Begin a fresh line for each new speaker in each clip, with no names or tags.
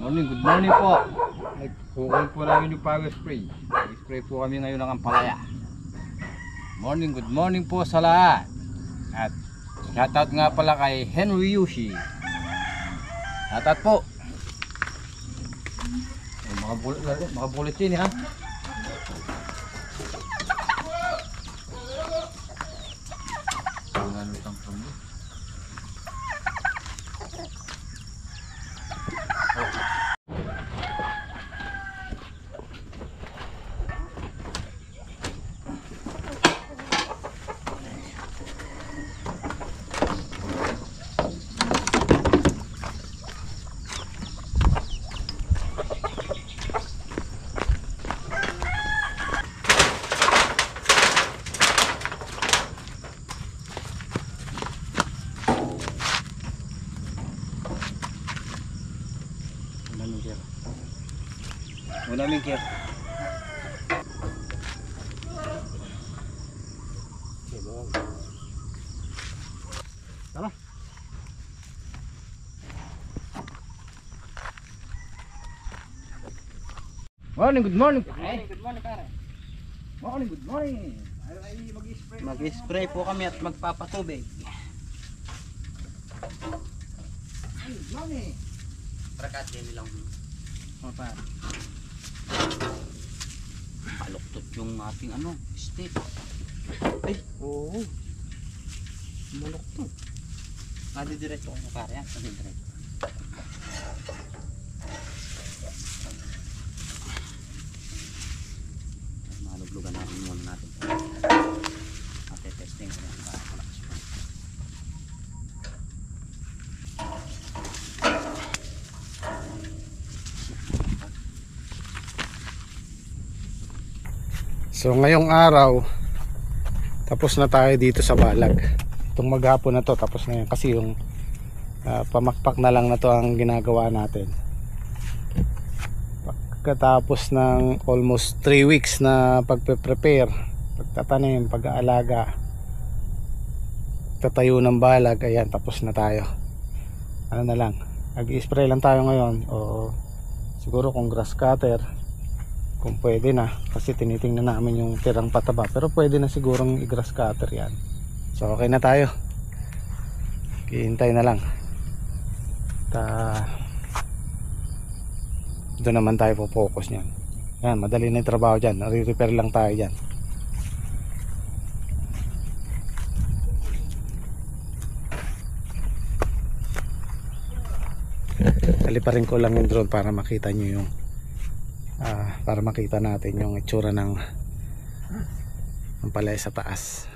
Good morning po. Kukunin po namin yung power spray. Spray po kami ngayon ng ampalaya. Good morning po sa lahat. At shoutout nga pala kay Henry Yushi. Shoutout po. Mga bulletin ha. Wala namin kaya. Tara. Good morning pare. Good morning.
Mag-spray po kami at magpapatubig.
Good morning.
Prakat din lang. Mapa. Paluktot yung ating stick. Ay, oo. Maluktot. Madidiretso ko na pare yan. Madidiretso. Maluglugan natin muna natin. Testing ko yan para malakas pa.
So ngayong araw tapos na tayo dito sa Balag. Itong maghapon na to tapos na yan kasi yung pamakpak na lang na to ang ginagawa natin. Pagkatapos ng almost 3 weeks na pagpe-prepare, pagtatanim, pag-aalaga, tatayo ng Balag, ayan tapos na tayo. Ano na lang, nag-i-spray lang tayo ngayon o siguro kung grass cutter kung pwede na, kasi tinitingnan namin yung tirang pataba, pero pwede na sigurong i-grass cutter yan. So okay na tayo, hihintay na lang. Doon naman tayo po-focus nyan. Yan, madali na yung trabaho dyan, re-repair lang tayo dyan. Kaliparin ko lang yung drone para makita nyo yung para makita natin yung itsura ng palay sa taas.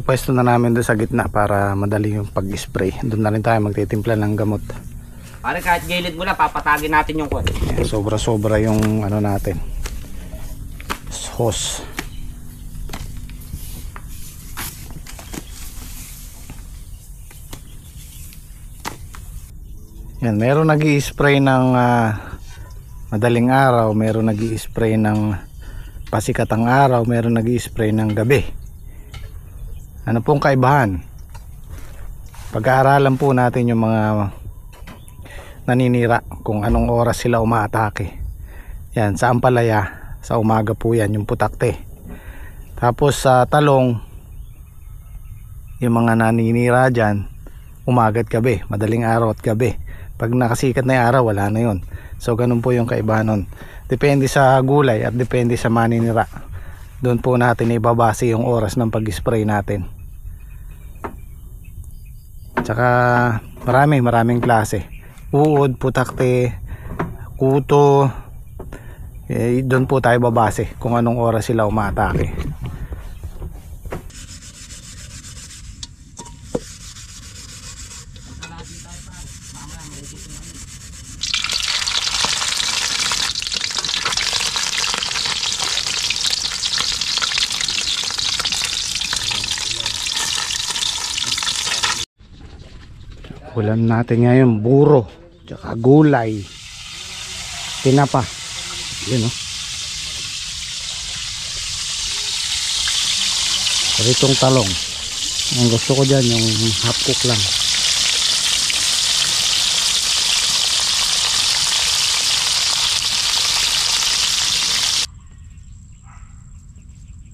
Pwesto na namin doon sa gitna para madali yung pag-spray. Doon na rin tayo magtitimpla ng gamot.
Pare kahit gilid mo lang, papatagin natin yung kwan.
Sobra-sobra yung natin. Hose. Yan, meron nag-i-spray ng madaling araw, meron nag-i-spray ng pasikatang araw, meron nag-i-spray ng gabi. Ano pong kaibahan? Pag-aaralan po natin yung mga naninira kung anong oras sila umaatake. Yan, sa ampalaya, sa umaga po yan, yung putakte. Tapos sa talong, yung mga naninira dyan, umaga at gabi, madaling araw at gabi. Pag nakasikat na yung araw, wala na yun. So ganun po yung kaibahan nun. Depende sa gulay at depende sa maninira. Doon po natin ibabase yung oras ng pag-spray natin. Tsaka maraming klase. Uod, putakte, kuto. Doon po tayo babase kung anong oras sila umaatake. Ulam natin ngayon, buro, tsaka gulay, tinapa. Yun o. Ritong talong. Ang gusto ko dyan, yung half cook lang.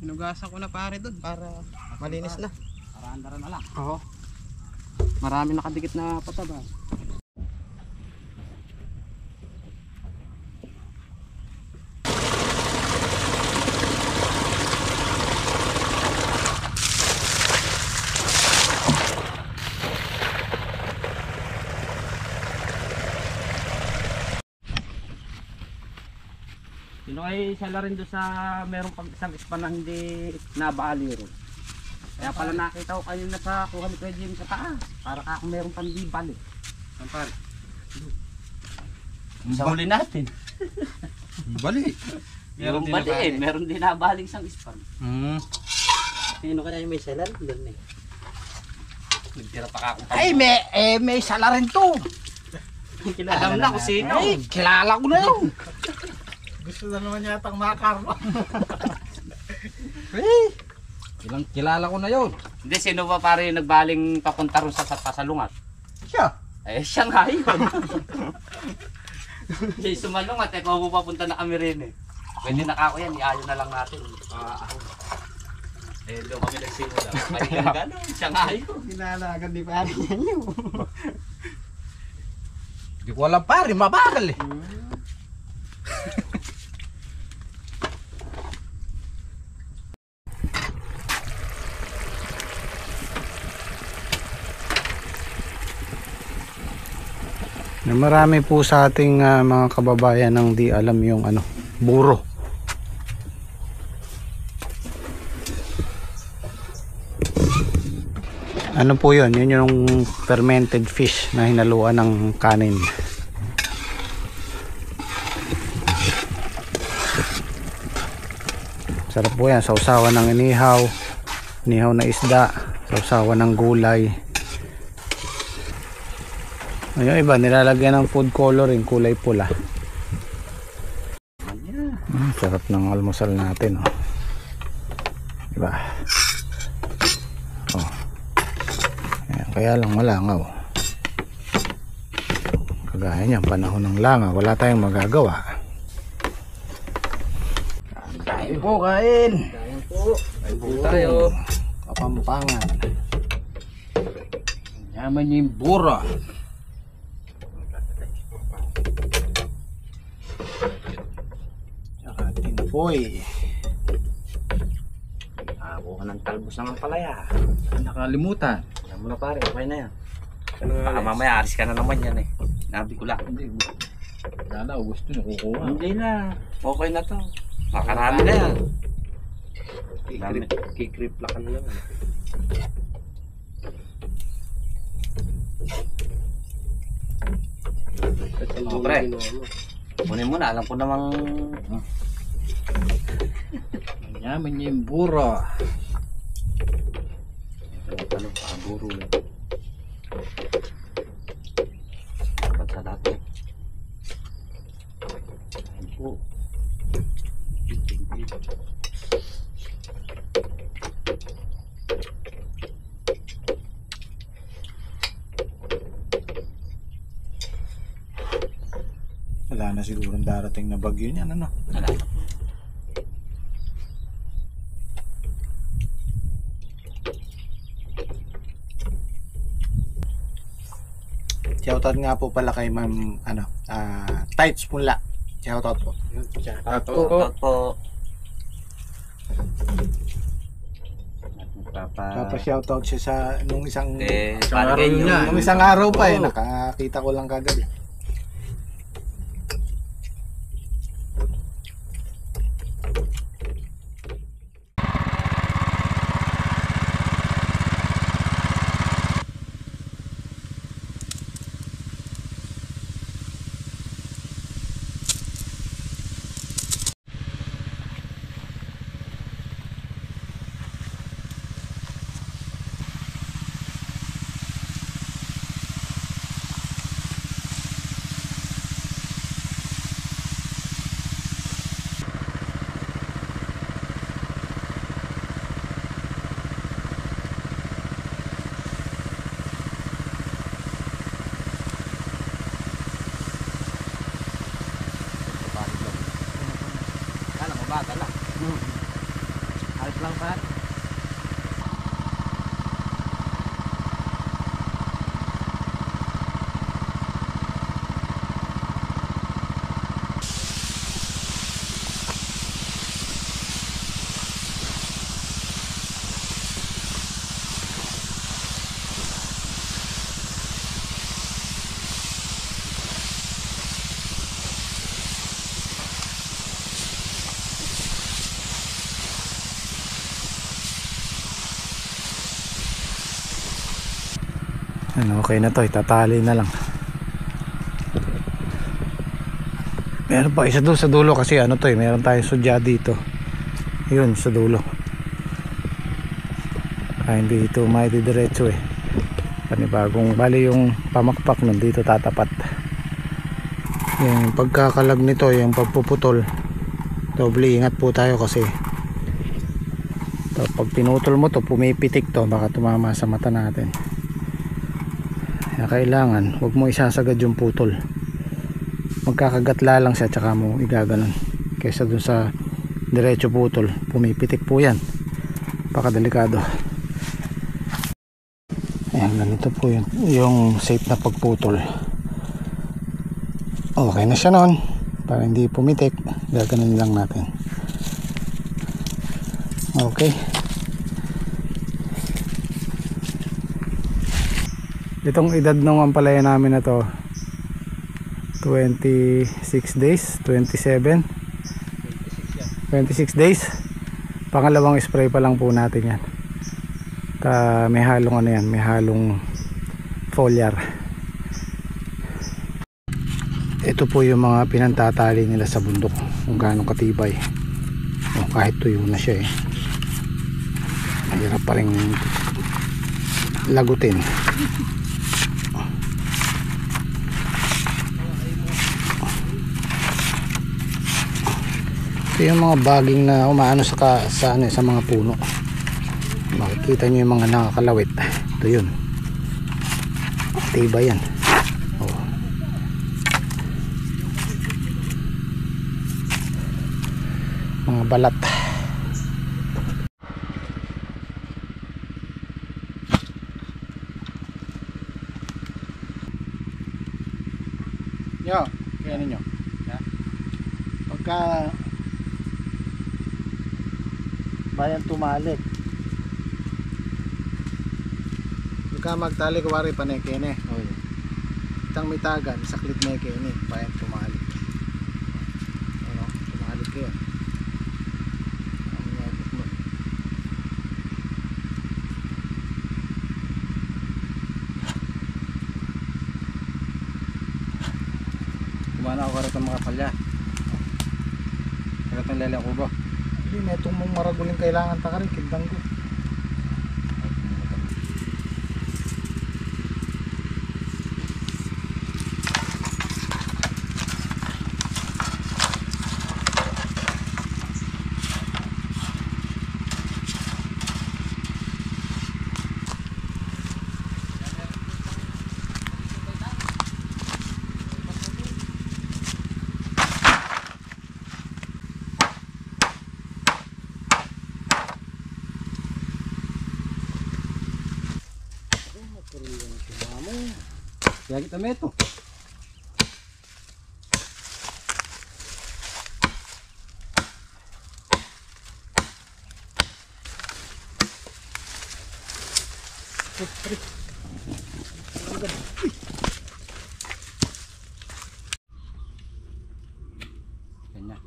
Hinugasan ko na pare doon para malinis na.
Para andaran na lang.
Oo. Marami nakadikit na pataba.
Sino ay sala rin doon sa merong isang ispan na hindi nabali rin. Kaya pala nakita ko kanina sa kuha ni Kuya Jim sa taas. Para kung merong pandibal eh.
Saan pare?
Sa huli natin.
Bali.
Meron bali eh. Meron din nabaling isang ispan.
Sino kaya yung may selan? Doon eh.
Nagtira pa akong
Ay, may sala rin to.
Alam na kung sino.
Ay, kilala ko na yun.
Gusto na naman yatang makarma.
Ilang kilala ko na yun.
Hindi, sino ba pare yung nagbaling papunta ron sa pasalungat?
Siya.
Eh, siya nga yun. Siya sumalungat eh. Kung papunta na kami rin eh. Pwede nakako yan. Iayon na lang natin. Eh, doon kami nagsimula. Kaya gano'n. Siya nga yun.
Hinalagan di pare yan yun.
Hindi ko alam pare, mabagal eh.
Na marami po sa ating mga kababayan ang di alam yung buro. Ano po yun? Yun yung fermented fish na hinaluan ng kanin. Sarap po yan. Sausawan ng inihaw na isda, sausawan ng gulay. Yung iba nilalagyan ng food coloring, kulay pula. Sarap ng almusal natin, oh. Diba? Oh. Ayan, kaya lang malangaw. Kagaya niyan, panahon ng langaw, wala tayong magagawa.
Kain po, kain.
Kain po.
Tayo.
Kapampangan.
Yaman niyo yung buro.
Tsaka tinapoy.
Ako ka ng talbos ng palaya.
Nakalimutan.
Alam mo na pare, okay na yan. Baka mamaya aris ka na naman yan eh. Nabi ko lang.
Hindi. Sana gusto niyo kukuha.
Hindi na. Okay na to. Makarami na yan.
Kikripla ka na lang.
Oh, pre. Kunin mo na. Alam ko namang...
Yaman niyo yung buro.
Ano, pakaburo lang. Dapat sa dati. Ayun po.
Wala na siguro darating na bagyo niyan, ano?
Wala.
Shoutout nga po pala kay Ma'am Tights Punla. Shoutout po.
Po.
Papa-shoutout siya sa nung isang
Palagay nyo.
nung isang araw pa nakakita ko lang kagabi.
Kala mo bagal lang. Alis lang pa.
Okay na to, itatali na lang. Meron pa isa doon sa dulo kasi meron tayong sudya dito. Yun sa dulo. Hindi ito maididiretso panibagong bali yung pamakpak nandito tatapat. Yung pagkakalag nito, yung pagpuputol, doble ingat po tayo kasi pag pinutol mo to, pumipitik to, baka tumama sa mata natin. Kaya kailangan huwag mo isasagad yung putol, magkakagatla lang siya tsaka mo igaganon, kaysa dun sa diretso putol, pumipitik po yan, delikado. Ayan, ganito po yun yung safe na pagputol. Okay na siya noon, para hindi pumitik, gaganon lang natin. Okay. Itong edad ng ampalaya namin na to 26 days, 26 days. Pangalawang spray pa lang po natin yan. May halong may halong foliar. Ito po yung mga pinantatali nila sa bundok, kung gaano katibay. Kahit tuyo na siya mahirap pa rin lagutin. Ito yung mga baging na umaano sa mga puno. Makikita nyo yung mga nakakalawit. Ito yun. Tiba yan. Mga balat. Kaya ninyo. Pagka bayan tumalik, pagka magtali kuwari panekene, itang mitagan saklit nekene bayan tumalik, tumalik kayo.
Kumana ako karito mga palya. Karatong lele ako ba?
Hindi, may itong mong maraguling kailangan takarin, kindang ko.
Kaya kita meto. Ganyan.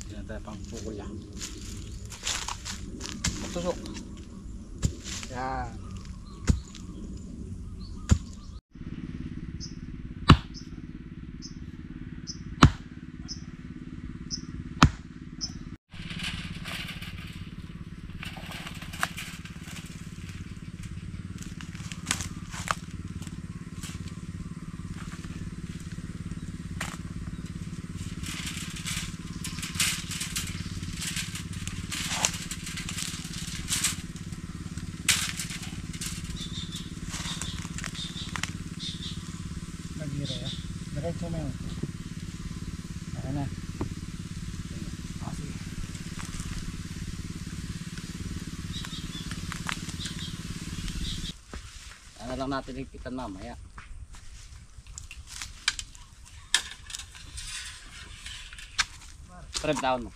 Yan tayo pang pukul lang. Tusok. Yan.
Nagira ya. Diretso na yun. Ayan na. Sige.
Ano lang natin higpitan mamaya. Prep down mo.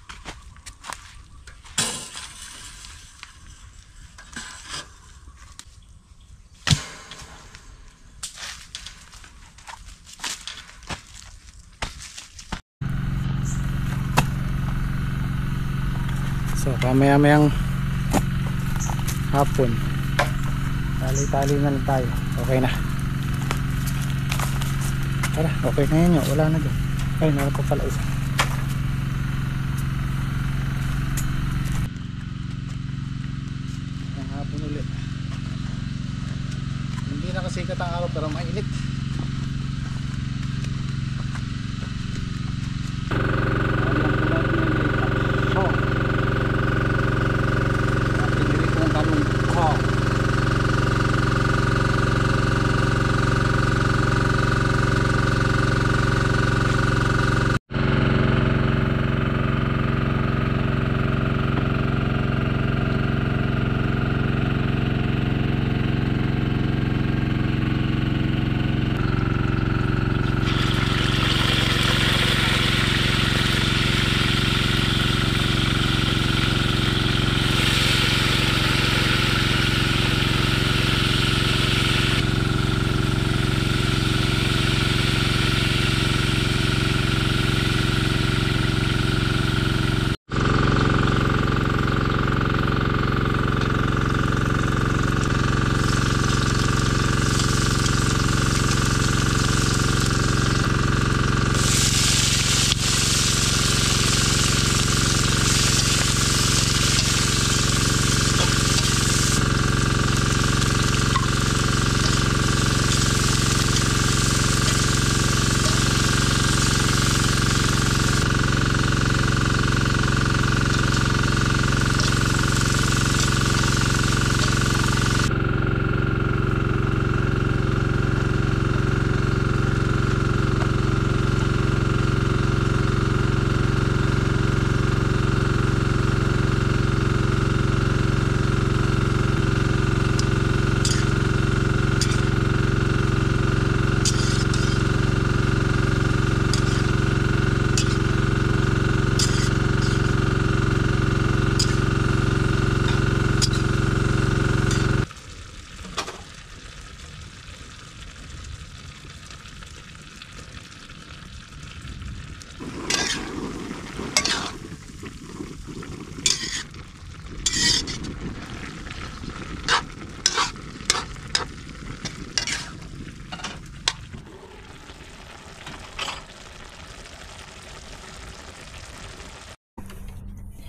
So, pamaya-mayang hapon. Tali-tali na lang tayo. Okay na. Tara, okay na yun yun. Wala na dyan. Ay, meron pa pala isa. Ang hapon ulit. Hindi na kasikat ang araw pero mainit.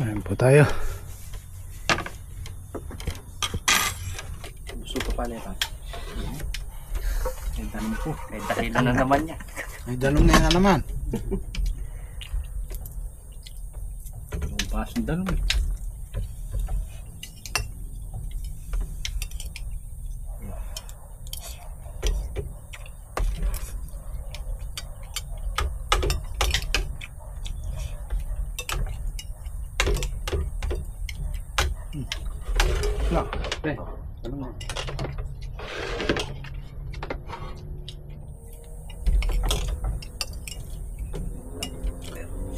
Ayan po tayo.
Gusto ko pala ito.
May danon po. May dahilan na naman niya.
May dalong na yan naman.
Ang pasong dalong eh.
Lang.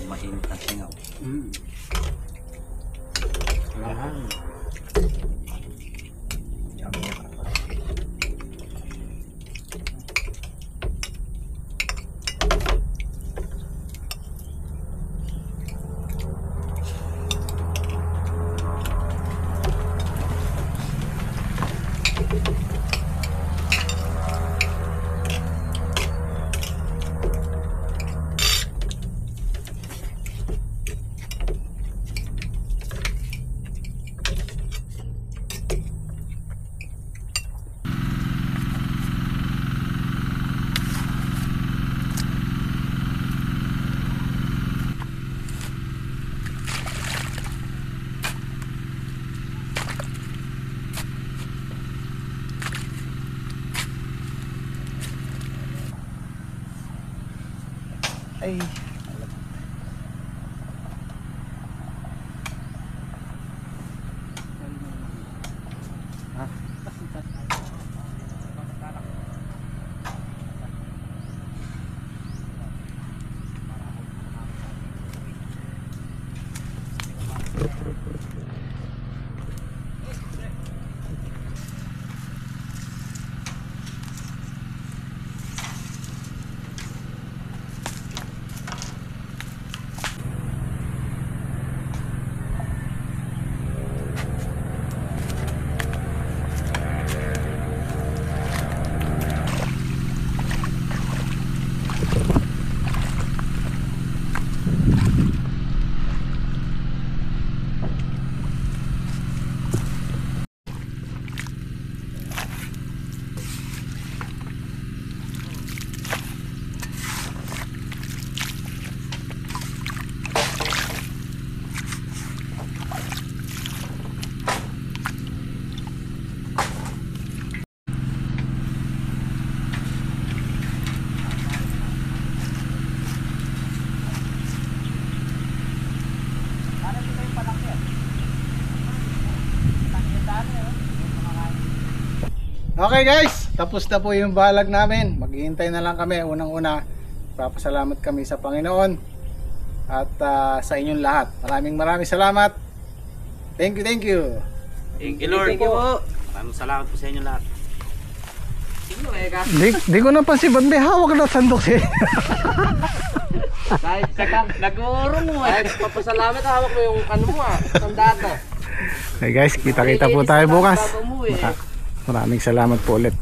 Mainit ang singaw.
Ay. Okay guys, tapos na po yung balag namin. Maghihintay na lang kami. Unang-una, papasalamat kami sa Panginoon at sa inyong lahat. Maraming salamat. Thank you, thank you.
Thank you, Lord. Thank you po. Maraming salamat po sa inyo lahat.
Sino eh ka?
Di ko na pa si Bambi, hawak na sandok eh.
Kahit sa nag-uurong mo eh. Papasalamat, hawak mo yung ano mo sandata.
Okay guys, kita-kita po tayo bukas.
Bago umuwi eh.
Maraming salamat po ulit.